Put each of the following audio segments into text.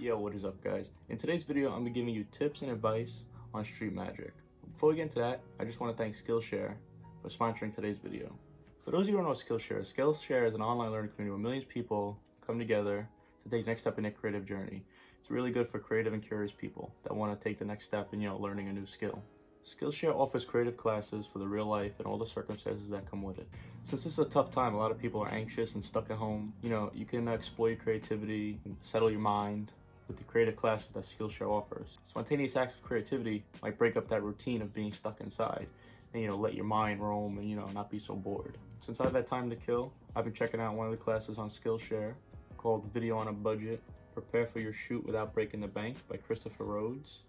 Yo, what is up guys? In today's video, I'm gonna be giving you tips and advice on Street Magic. Before we get into that, I just want to thank Skillshare for sponsoring today's video. For those of you who don't know Skillshare is an online learning community where millions of people come together to take the next step in their creative journey. It's really good for creative and curious people that want to take the next step in learning a new skill. Skillshare offers creative classes for the real life and all the circumstances that come with it. Since this is a tough time, a lot of people are anxious and stuck at home. You can explore your creativity and settle your mind with the creative classes that Skillshare offers. Spontaneous acts of creativity might break up that routine of being stuck inside and let your mind roam and not be so bored. Since I've had time to kill, I've been checking out one of the classes on Skillshare called Video on a Budget: Prepare for Your Shoot Without Breaking the Bank by Christopher Rhodes.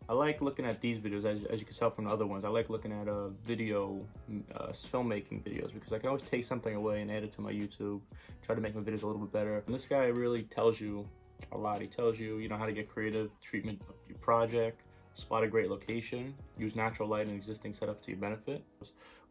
I like looking at these videos, as you can tell from the other ones. I like looking at filmmaking videos because I can always take something away and add it to my YouTube, try to make my videos a little bit better. And this guy really tells you a lot. He tells you, how to get creative treatment of your project, spot a great location, use natural light and existing setup to your benefit,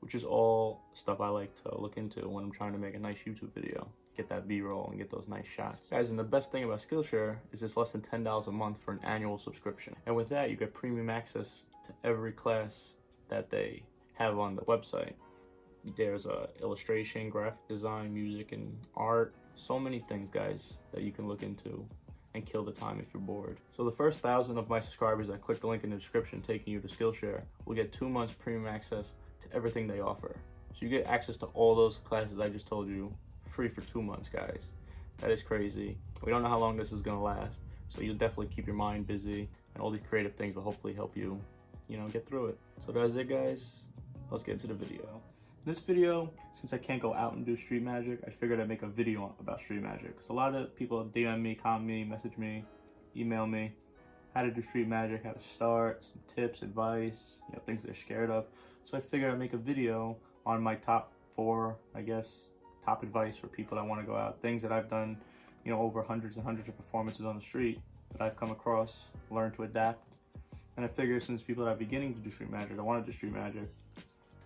which is all stuff I like to look into when I'm trying to make a nice YouTube video. Get that B-roll and get those nice shots. Guys, and the best thing about Skillshare is it's less than $10 a month for an annual subscription. And with that, you get premium access to every class that they have on the website. There's illustration, graphic design, music, and art. So many things, guys, that you can look into and kill the time if you're bored. So the first 1,000 of my subscribers that click the link in the description taking you to Skillshare will get 2 months premium access to everything they offer. So you get access to all those classes I just told you free for 2 months, guys. That is crazy. We don't know how long this is gonna last, so you'll definitely keep your mind busy, and all these creative things will hopefully help you, get through it. So that's it, guys. Let's get into the video. In this video, since I can't go out and do Street Magic, I figured I'd make a video about Street Magic. Because a lot of people DM me, comment me, message me, email me, how to do Street Magic, how to start, some tips, advice, things they're scared of. So I figured I'd make a video on my top 4, top advice for people that want to go out. Things that I've done, over hundreds and hundreds of performances on the street that I've come across, learned to adapt. And I figure since people that are beginning to do Street Magic, I want to do Street Magic,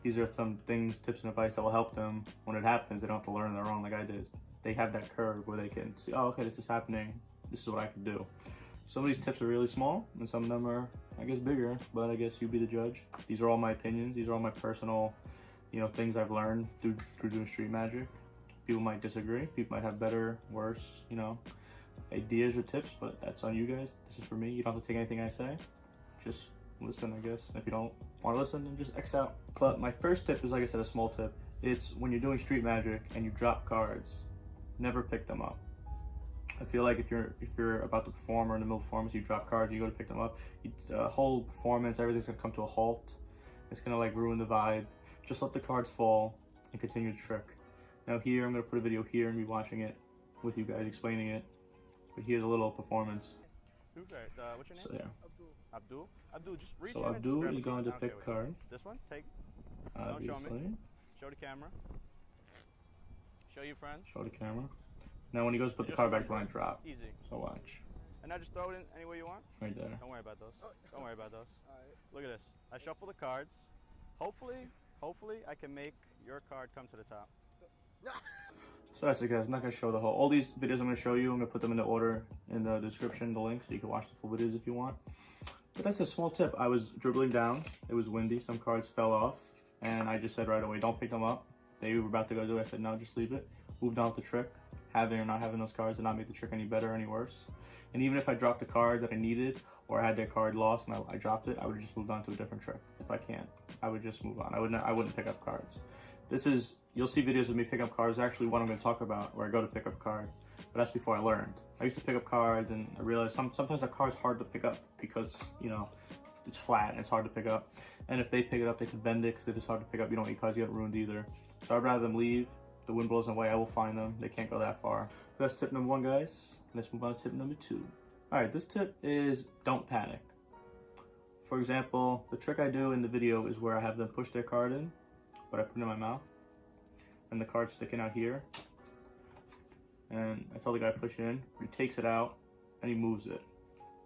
these are some things, tips, and advice that will help them when it happens. They don't have to learn on their own like I did. They have that curve where they can see, oh, okay, this is happening. This is what I can do. Some of these tips are really small, and some of them are, bigger, but I guess you be the judge. These are all my opinions. These are all my personal, things I've learned through doing Street Magic. People might disagree. People might have better, worse, ideas or tips, but that's on you guys. This is for me. You don't have to take anything I say. Just listen, I guess. If you don't want to listen, then just X out. But my first tip is, like I said, a small tip. It's when you're doing Street Magic and you drop cards, never pick them up. I feel like if you're about to perform or in the middle of performance, you drop cards, you go to pick them up, the whole performance, everything's gonna come to a halt. It's gonna ruin the vibe. Just let the cards fall and continue the trick. Now here, I'm gonna put a video here and be watching it with you guys, explaining it. But here's a little performance. Okay, what's your name? So yeah. Abdul. Abdul, just reach So in and Abdul just grab is a going to key. pick Okay, card. This one, take. Obviously. Don't show me. Show the camera. Show your friends. Show the camera. Now when he goes to put the card back, to drop. Easy. So watch. And now just throw it in anywhere you want. Right there. Don't worry about those. Don't worry about those. Look at this. I shuffle the cards. Hopefully, I can make your card come to the top. So that's it, guys. I'm not going to show the whole. All these videos I'm going to show you, I'm going to put them in the order in the description, the link, so you can watch the full videos if you want. But that's a small tip. I was dribbling down. It was windy. Some cards fell off. And I just said right away, don't pick them up. They were about to go do it. I said, no, just leave it. Moved on with the trick. Having or not having those cards did not make the trick any better or any worse. And even if I dropped a card that I needed, or I had that card lost and I dropped it, I would just move on to a different trick. If I can't, I would just move on. I wouldn't pick up cards. You'll see videos of me picking up cards. Actually, what I'm going to talk about, where I go to pick up a card. But that's before I learned. I used to pick up cards, and I realized sometimes that card's hard to pick up because, it's flat and it's hard to pick up. And if they pick it up, they can bend it because it is hard to pick up. You don't want your cards get ruined either. So I'd rather them leave. If the wind blows away, I will find them. They can't go that far. That's tip number 1, guys. Let's move on to tip number 2. All right, this tip is don't panic. For example, the trick I do in the video is where I have them push their card in, but I put it in my mouth, and the card's sticking out here. And I tell the guy to push it in, he takes it out, and he moves it.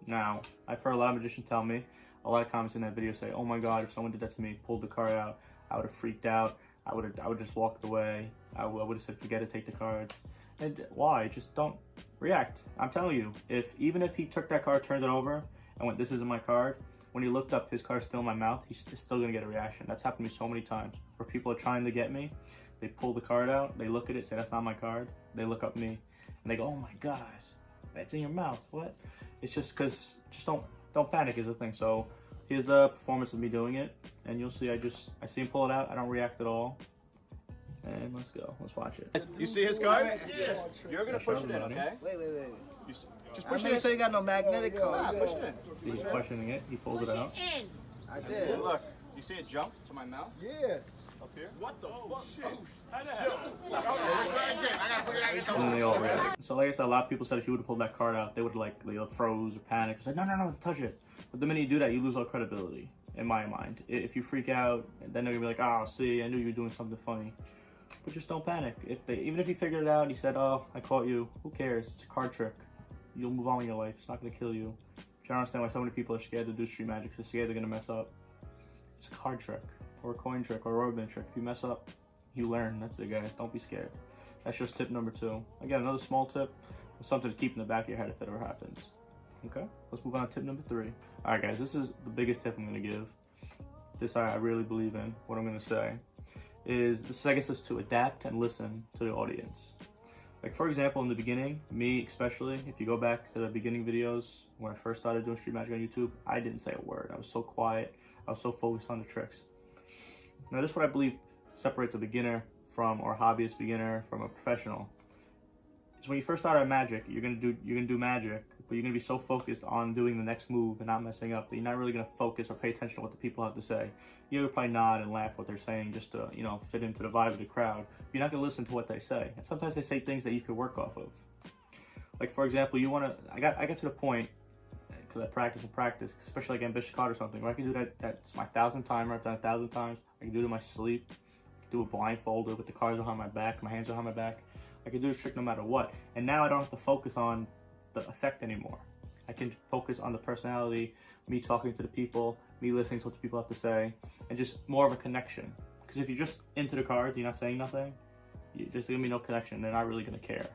Now, I've heard a lot of magicians tell me, a lot of comments in that video say, oh my god, if someone did that to me, pulled the card out, I would have freaked out, I would have just walked away, I would have said forget it, take the cards. And why? Just don't react. I'm telling you, even if he took that card, turned it over, and went, "This isn't my card," when he looked up, his card's still in my mouth, he's still gonna get a reaction. That's happened to me so many times, where people are trying to get me, they pull the card out, they look at it, say, "That's not my card." They look up me, and they go, "Oh my God, that's in your mouth, what?" It's just because, just don't panic is the thing. So here's the performance of me doing it, and you'll see, I see him pull it out, I don't react at all. And let's go. Let's watch it. You see his card? Yeah. You're gonna push it in, okay? Wait. Just push it in. So you got no magnetic codes. Push it in. See, he's questioning it. He pulls it out. I did. Look, you see it jump to my mouth? Yeah. Up here? What the fuck? How the hell? And then they all react. So like I said, a lot of people said if you would have pulled that card out, they would they froze or panicked. It's like, no, touch it. But the minute you do that, you lose all credibility, in my mind. If you freak out, then they're gonna be like, "Oh, see, I knew you were doing something funny." But just don't panic. Even if you figured it out and you said, "Oh, I caught you," who cares? It's a card trick. You'll move on with your life. It's not gonna kill you. I don't understand why so many people are scared to do street magic. They're scared they're gonna mess up. It's a card trick, or a coin trick, or a rubber band trick. If you mess up, you learn. That's it, guys. Don't be scared. That's just tip number 2. Again, another small tip, something to keep in the back of your head if it ever happens. Okay, let's move on to tip number 3. All right, guys, this is the biggest tip I'm gonna give. This I really believe in. What I'm gonna say is I guess, is to adapt and listen to the audience. Like, for example, in the beginning, me especially, if you go back to the beginning videos when I first started doing street magic on YouTube, I didn't say a word. I was so quiet. I was so focused on the tricks. Now, this is what I believe separates a beginner from, or a hobbyist beginner from a professional. Is when you first start at magic, you're gonna do magic, but you're gonna be so focused on doing the next move and not messing up that you're not really gonna focus or pay attention to what the people have to say. You'll probably nod and laugh what they're saying just to, fit into the vibe of the crowd. But you're not gonna listen to what they say. And sometimes they say things that you could work off of. Like, for example, I got to the point, because I practice, especially like Ambitious Card or something, where I can do that's my 1,000th timer. I've done it 1,000 times. I can do it in my sleep. I can do it blindfolded with the cards behind my back, my hands behind my back. I can do this trick no matter what. And now I don't have to focus on the effect anymore. I can focus on the personality, me talking to the people, me listening to what the people have to say, and just more of a connection. Because if you're just into the cards, you're not saying nothing, there's gonna be no connection. They're not really gonna care.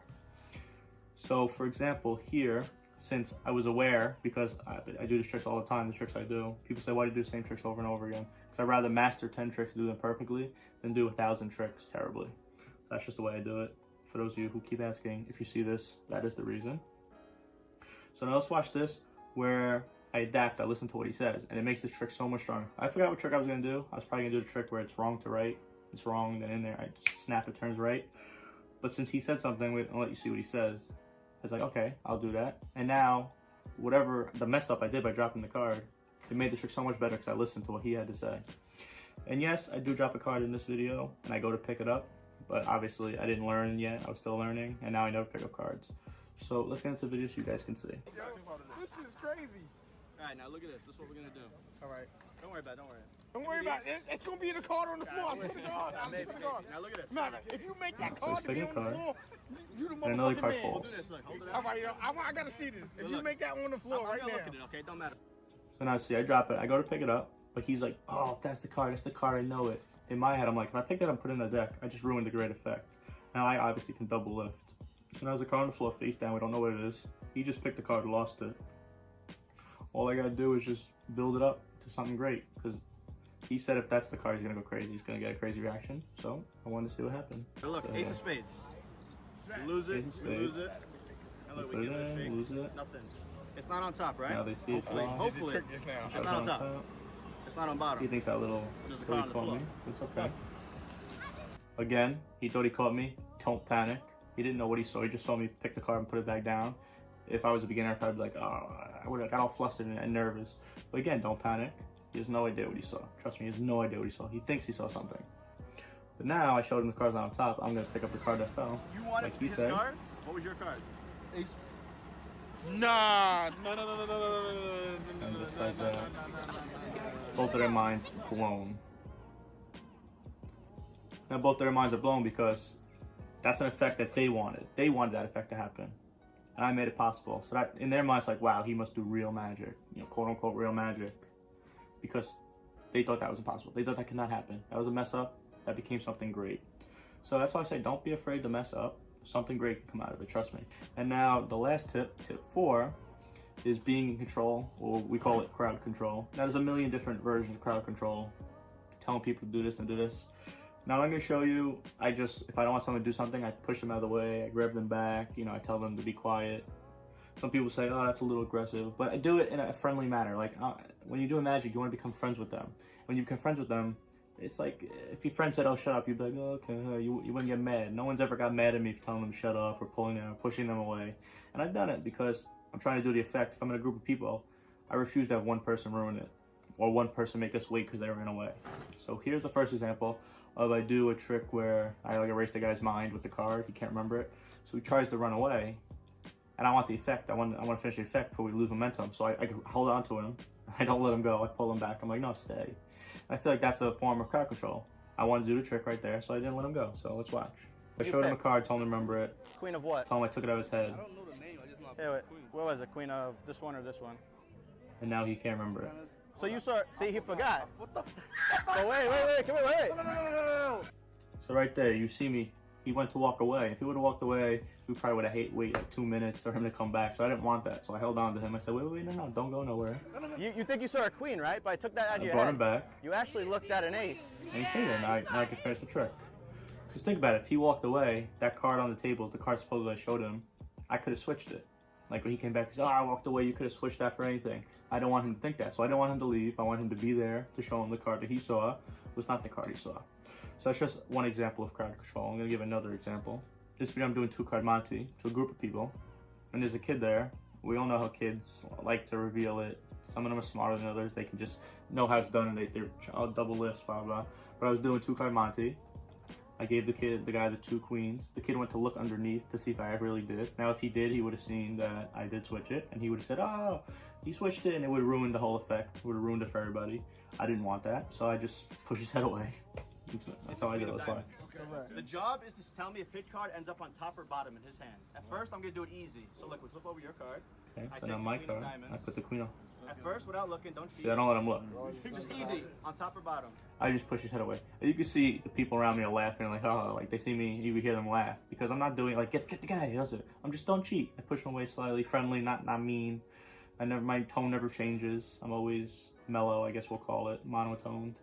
So, for example, here, since I was aware, because I do these tricks all the time, the tricks I do, people say, "Why do you do the same tricks over and over again?" Because I'd rather master 10 tricks and do them perfectly than do 1,000 tricks terribly. So that's just the way I do it. For those of you who keep asking, if you see this, that is the reason. So now let's watch this, where I adapt, I listen to what he says, and it makes this trick so much stronger. I forgot what trick I was gonna do. I was probably gonna do the trick where it's wrong to right. It's wrong, then in there, I just snap, it turns right. But since he said something, I'll let you see what he says. It's like, okay, I'll do that. And now, whatever the mess up I did by dropping the card, it made the trick so much better because I listened to what he had to say. And yes, I do drop a card in this video, and I go to pick it up. But obviously, I didn't learn yet. I was still learning, and now I never pick up cards. So let's get into the video so you guys can see. This is crazy. All right, now look at this. This is what we're gonna do. All right. Don't worry about it. Don't worry. Don't worry about it. It's gonna be the card on the floor. I swear to God. I swear to God. Now look at this. Nah, if you make that So card it's to be picking on a the card. floor, you the And another motherfucking card man. falls. Do this. Look, hold it up. All right, I gotta see this. If you Look. make that on the floor I'm right gonna now. look at it, okay? Don't matter. So now see, I drop it. I go to pick it up, but he's like, "Oh, that's the card. That's the card. I know it." In my head, I'm like, if I pick that up and put it in the deck, I just ruined the great effect. Now I obviously can double lift. So now there's a card on the floor face down. We don't know what it is. He just picked the card, lost it. All I gotta do is just build it up to something great, because he said if that's the card, he's gonna go crazy. He's gonna get a crazy reaction. So I wanted to see what happened. But look, So, Ace of Spades. You lose it. Ace of You lose Spades. it. And look, Put we it give it a in, shake. lose it. Nothing. It's not on top, right? Now they see it's Hopefully. lost. Hopefully. Trick just now. It's not on top. It's not on He bottom. thinks that little There's a thought card he on the caught floor. me. It's okay. Again, he thought he caught me. Don't panic. He didn't know what he saw. He just saw me pick the card and put it back down. If I was a beginner, I'd probably be like, oh, I would have got all flustered and nervous. But again, don't panic. He has no idea what he saw. Trust me, he has no idea what he saw. He thinks he saw something. But now I showed him the cards on top. I'm going to pick up the card that fell. You wanted Like to be he his said. card? What was your card? Ace. Nah. And just like that, both of their minds blown. Now both of their minds are blown because that's an effect that they wanted. They wanted that effect to happen. And I made it possible. So that in their minds, like, wow, he must do real magic. You know, quote unquote real magic. Because they thought that was impossible. They thought that could not happen. That was a mess up. That became something great. So that's why I say don't be afraid to mess up. Something great can come out of it, trust me. And now the last tip, tip 4, is being in control, or we call it crowd control. Now there's a million different versions of crowd control, telling people to do this and do this. Now I'm gonna show you, if I don't want someone to do something, I push them out of the way, I grab them back, you know, I tell them to be quiet. Some people say, oh, that's a little aggressive, but I do it in a friendly manner. Like, when you're doing magic, you wanna become friends with them. When you become friends with them, it's like, if your friend said, oh, shut up, you'd be like, oh, okay, you wouldn't get mad. No one's ever got mad at me for telling them to shut up or pulling them or pushing them away. And I've done it because I'm trying to do the effect. If I'm in a group of people, I refuse to have one person ruin it or one person make us wait because they ran away. So here's the first example of I do a trick where I like erase the guy's mind with the card. He can't remember it. So he tries to run away and I want the effect. I want to finish the effect before we lose momentum. So I hold on to him. I don't let him go. I pull him back. I'm like, no, stay. And I feel like that's a form of crowd control. I wanted to do the trick right there, so I didn't let him go. So let's watch. I showed him a card, told him to remember it. Queen of what? Told him I took it out of his head. I don't know the name. I just know. Hey, wait, what was it? Queen of this one or this one? And now he can't remember it. So you saw, see, he forgot. What the f? Oh, wait, come here, wait. No. So right there, you see me. He went to walk away. If he would have walked away, we probably would have wait like 2 minutes for him to come back. So I didn't want that. So I held on to him. I said, wait, no, don't go nowhere. You think you saw a queen, right? But I took that out of I your brought head. him back. You actually looked at an ace. And you see it. Now I can finish the trick. Just think about it. If he walked away, that card on the table, the card supposedly I showed him, I could have switched it. Like when he came back, he said, oh, I walked away. You could have switched that for anything. I don't want him to think that. So I didn't want him to leave. I want him to be there to show him the card that he saw was not the card he saw. So that's just one example of crowd control. I'm going to give another example. This video I'm doing 2-card Monty to a group of people. And there's a kid there. We all know how kids like to reveal it. Some of them are smarter than others. They can just know how it's done and they're double lifts, blah, blah. But I was doing 2-card Monty. I gave the guy the 2 queens. The kid went to look underneath to see if I really did. Now if he did, he would have seen that I did switch it. And he would have said, oh, he switched it, and it would have ruined the whole effect. It would have ruined it for everybody. I didn't want that, so I just pushed his head away. That's how I did it. That's why. The job is to tell me if his card ends up on top or bottom in his hand. At first, I'm going to do it easy. So look, we flip over your card. Okay, I so take now the my queen of card, diamonds. I put the queen on. At first, without looking, don't cheat. See, I don't let him look. Just easy, on top or bottom. I just push his head away. And you can see the people around me are laughing, like, oh, like they see me, you hear them laugh. Because I'm not doing, like, get the guy, he does it. I'm just, don't cheat. I push him away slightly, friendly, not mean. My tone never changes. I'm always mellow, I guess we'll call it, monotoned.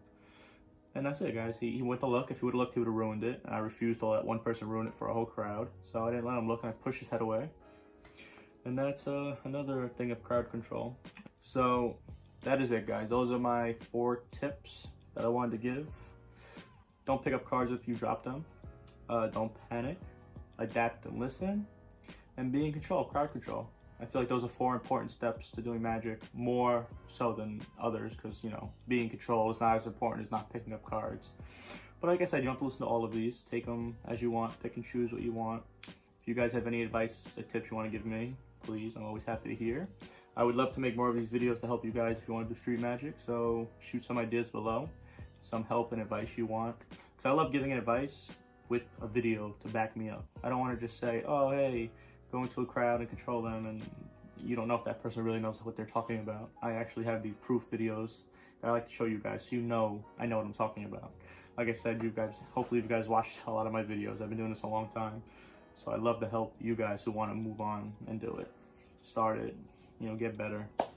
And that's it, guys. He went to look. If he would have looked, he would have ruined it. And I refused to let one person ruin it for a whole crowd. So I didn't let him look, and I pushed his head away. And that's another thing of crowd control. So that is it, guys. Those are my 4 tips that I wanted to give. Don't pick up cards if you drop them. Don't panic. Adapt and listen. And be in control, crowd control. I feel like those are 4 important steps to doing magic, more so than others, because, you know, being in control is not as important as not picking up cards. But like I said, you don't have to listen to all of these. Take them as you want. Pick and choose what you want. If you guys have any advice or tips you want to give me, please, I'm always happy to hear. I would love to make more of these videos to help you guys if you want to do street magic, so shoot some ideas below, some help and advice you want. Because I love giving advice with a video to back me up. I don't want to just say, oh, hey, go into a crowd and control them, and you don't know if that person really knows what they're talking about. I actually have these proof videos that I like to show you guys so you know I know what I'm talking about. Like I said, you guys, hopefully you guys watched a lot of my videos. I've been doing this a long time, so I'd love to help you guys who want to move on and do it. Start it, you know, get better. But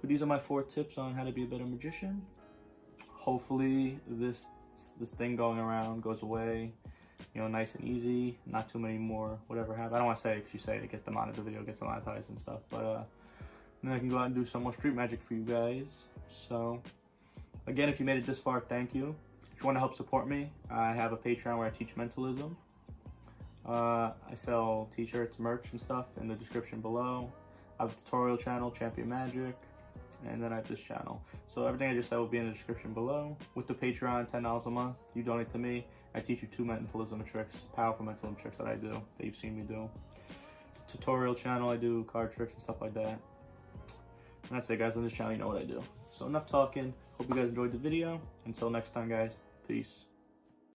these are my 4 tips on how to be a better magician. Hopefully this thing going around goes away. You know, nice and easy, not too many more, whatever happens. I don't want to say it because you say it gets demonetized, the video gets demonetized and stuff, but then I can go out and do some more street magic for you guys. So, again, if you made it this far, thank you. If you want to help support me, I have a Patreon where I teach mentalism. I sell t-shirts, merch, and stuff in the description below. I have a tutorial channel, Champion Magic, and then I have this channel. So everything I just said will be in the description below. With the Patreon, $10 a month, you donate to me. I teach you 2 mentalism tricks, powerful mentalism tricks that I do, that you've seen me do. Tutorial channel, I do card tricks and stuff like that. And that's it, guys. On this channel, you know what I do. So enough talking. Hope you guys enjoyed the video. Until next time, guys. Peace.